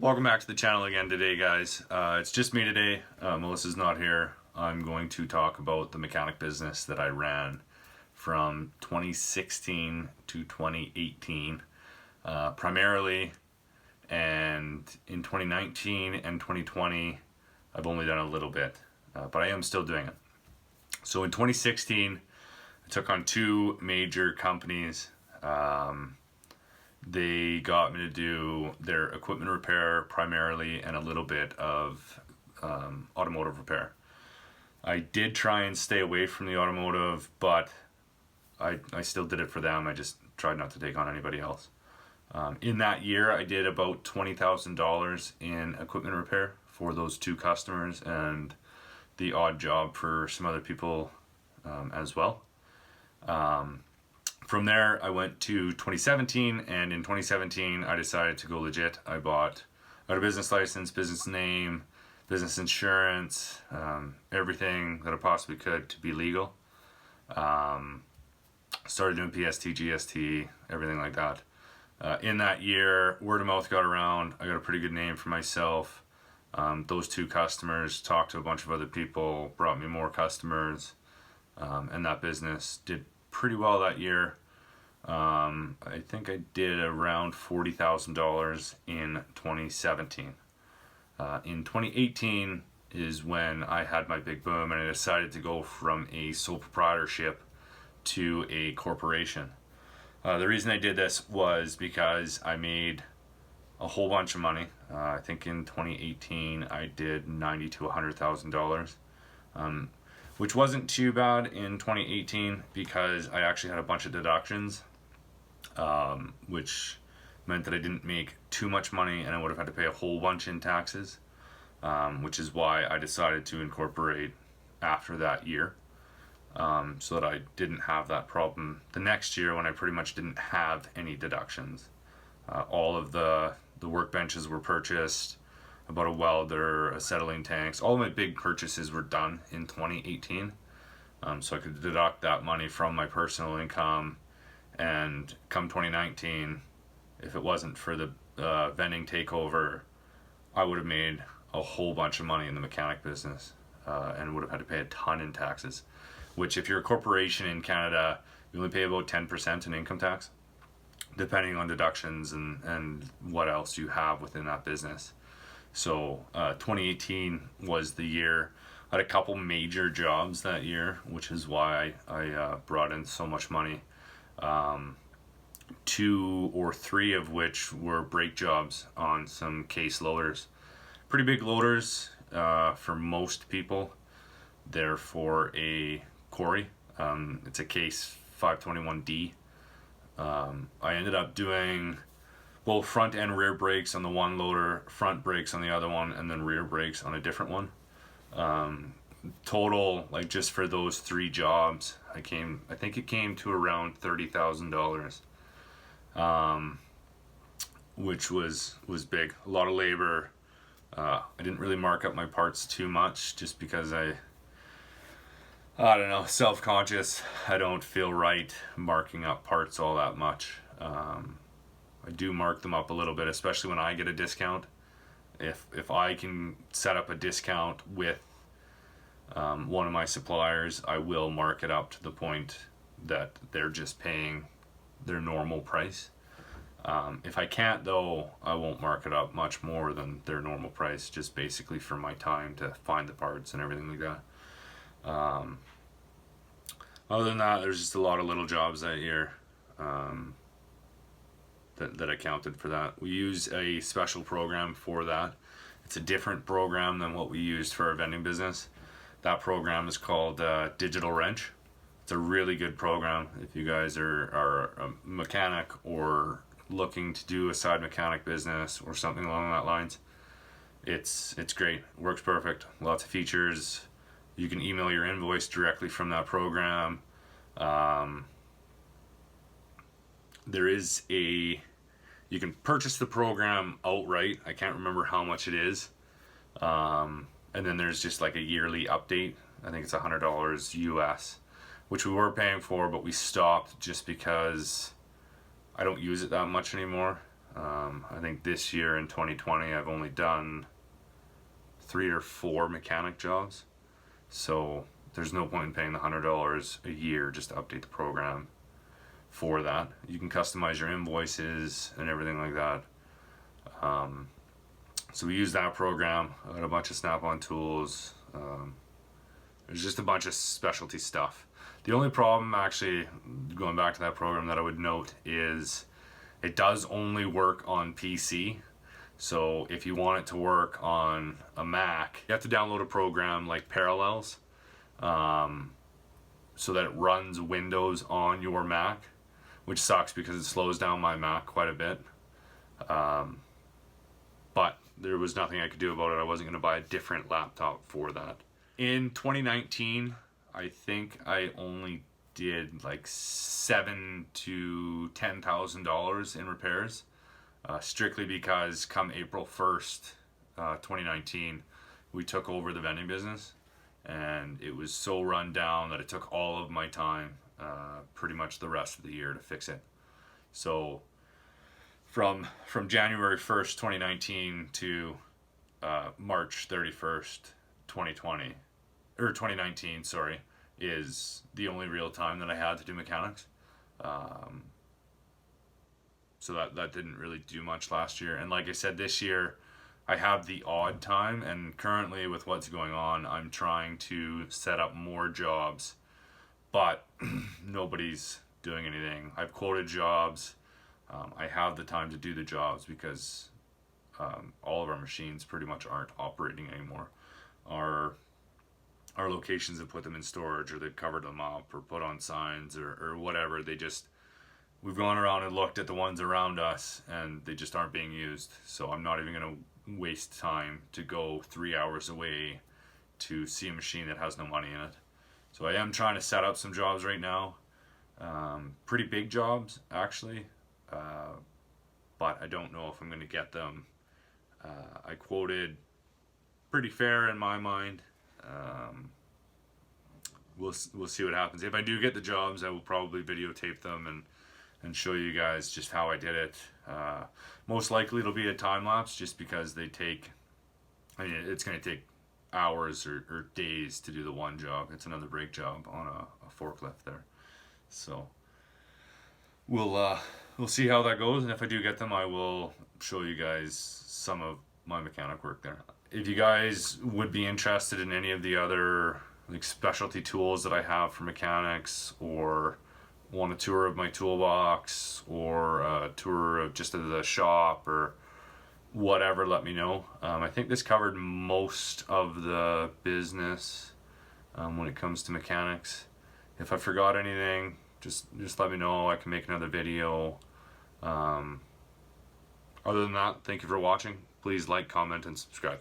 Welcome back to the channel again today, guys. It's just me today. Melissa's not here. I'm going to talk about the mechanic business that I ran from 2016 to 2018 primarily, and in 2019 and 2020 I've only done a little bit, but I am still doing it. So in 2016 I took on two major companies. They got me to do their equipment repair primarily and a little bit of automotive repair. I did try and stay away from the automotive, but I still did it for them. I just tried not to take on anybody else. In that year, I did about $20,000 in equipment repair for those two customers and the odd job for some other people as well. From there, I went to 2017, and in 2017, I decided to go legit. I got a business license, business name, business insurance, everything that I possibly could to be legal. Started doing PST, GST, everything like that. In that year, word of mouth got around. I got a pretty good name for myself. Those two customers talked to a bunch of other people, brought me more customers, and that business did pretty well that year. I think I did around $40,000 in 2017. In 2018 is when I had my big boom and I decided to go from a sole proprietorship to a corporation. The reason I did this was because I made a whole bunch of money. I think in 2018 I did $90,000 to $100,000. Which wasn't too bad in 2018 because I actually had a bunch of deductions, which meant that I didn't make too much money and I would have had to pay a whole bunch in taxes, which is why I decided to incorporate after that year, so that I didn't have that problem the next year when I pretty much didn't have any deductions. All of the workbenches were purchased, about a welder, acetylene tanks. All of my big purchases were done in 2018, so I could deduct that money from my personal income. And come 2019, if it wasn't for the vending takeover, I would have made a whole bunch of money in the mechanic business, and would have had to pay a ton in taxes, which if you're a corporation in Canada, you only pay about 10% in income tax, depending on deductions and what else you have within that business. So 2018 was the year. I had a couple major jobs that year, which is why I brought in so much money. 2 or 3 of which were brake jobs on some case loaders. Pretty big loaders for most people. They're for a quarry. It's a case 521D. I ended up doing both front and rear brakes on the one loader, front brakes on the other one, and then rear brakes on a different one. Total, like just for those 3 jobs, I think it came to around $30,000, which was big. A lot of labor. I didn't really mark up my parts too much just because I don't know, self-conscious. I don't feel right marking up parts all that much. I do mark them up a little bit, especially when I get a discount. If I can set up a discount with one of my suppliers, I will mark it up to the point that they're just paying their normal price. If I can't though, I won't mark it up much more than their normal price, just basically for my time to find the parts and everything like that. Other than that, there's just a lot of little jobs that year. That accounted for that. We use a special program for that. It's a different program than what we used for our vending business. That program is called Digital Wrench. It's a really good program if you guys are a mechanic or looking to do a side mechanic business or something along that lines. It's great. It works perfect. Lots of features. You can email your invoice directly from that program. You can purchase the program outright. I can't remember how much it is. And then there's just like a yearly update. I think it's $100 US, which we were paying for, but we stopped just because I don't use it that much anymore. I think this year in 2020 I've only done 3 or 4 mechanic jobs, so there's no point in paying the $100 a year just to update the program for that. You can customize your invoices and everything like that. So we use that program. I got a bunch of Snap-on tools. There's just a bunch of specialty stuff. The only problem, actually, going back to that program that I would note is it does only work on PC. So if you want it to work on a Mac, you have to download a program like Parallels, so that it runs Windows on your Mac, which sucks because it slows down my Mac quite a bit. But there was nothing I could do about it. I wasn't going to buy a different laptop for that. In 2019, I think I only did like $7,000 to $10,000 in repairs, strictly because come April 1st, 2019, we took over the vending business, and it was so run down that it took all of my time, pretty much the rest of the year, to fix it. So from January 1st, 2019 to March 31st, 2020, or 2019, sorry, is the only real time that I had to do mechanics. So that didn't really do much last year. And like I said, this year I have the odd time, and currently with what's going on, I'm trying to set up more jobs, but nobody's doing anything. I've quoted jobs. I have the time to do the jobs because all of our machines pretty much aren't operating anymore. Our locations have put them in storage, or they've covered them up, or put on signs, or whatever. We've gone around and looked at the ones around us, and they just aren't being used. So I'm not even going to waste time to go 3 hours away to see a machine that has no money in it. So I am trying to set up some jobs right now. Pretty big jobs, actually. But I don't know if I'm going to get them. I quoted pretty fair in my mind. We'll see what happens. If I do get the jobs, I will probably videotape them and show you guys just how I did it. Most likely it'll be a time lapse, just because it's going to take hours or days to do the one job. It's another brake job on a forklift there. So we'll see how that goes, and if I do get them, I will show you guys some of my mechanic work there. If you guys would be interested in any of the other like specialty tools that I have for mechanics, or want a tour of my toolbox, or a tour of just of the shop, or whatever, let me know. I think this covered most of the business when it comes to mechanics. If I forgot anything, just let me know. I can make another video. Other than that, thank you for watching. Please like, comment, and subscribe.